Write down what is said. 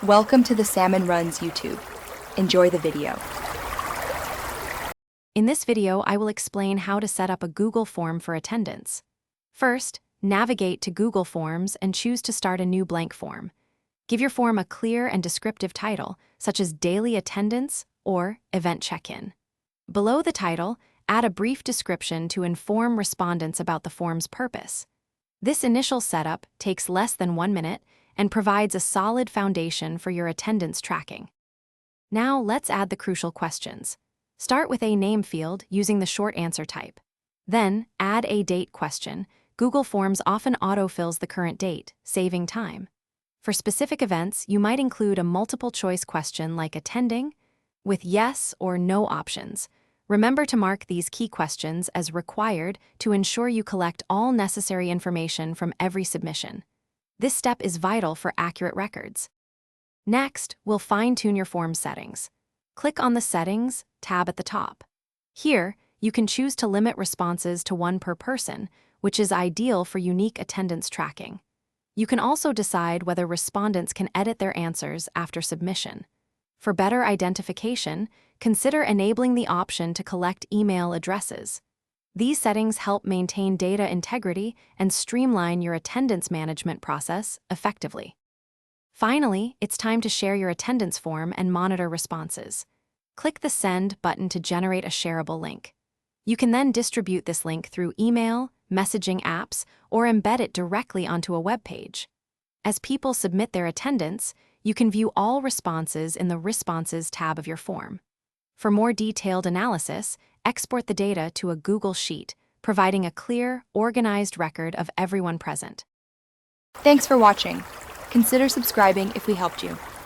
Welcome to the Salmon Runs YouTube. Enjoy the video. In this video, I will explain how to set up a Google form for attendance. First, navigate to Google Forms and choose to start a new blank form. Give your form a clear and descriptive title, such as Daily Attendance or Event Check-in. Below the title, add a brief description to inform respondents about the form's purpose. This initial setup takes less than 1 minute and provides a solid foundation for your attendance tracking. Now let's add the crucial questions. Start with a name field using the short answer type. Then, add a date question. Google Forms often autofills the current date, saving time. For specific events, you might include a multiple-choice question like attending, with yes or no options. Remember to mark these key questions as required to ensure you collect all necessary information from every submission. This step is vital for accurate records. Next, we'll fine-tune your form settings. Click on the Settings tab at the top. Here, you can choose to limit responses to 1 per person, which is ideal for unique attendance tracking. You can also decide whether respondents can edit their answers after submission. For better identification, consider enabling the option to collect email addresses. These settings help maintain data integrity and streamline your attendance management process effectively. Finally, it's time to share your attendance form and monitor responses. Click the Send button to generate a shareable link. You can then distribute this link through email, messaging apps, or embed it directly onto a web page. As people submit their attendance, you can view all responses in the Responses tab of your form. For more detailed analysis, export the data to a Google Sheet, providing a clear, organized record of everyone present. Thanks for watching. Consider subscribing if we helped you.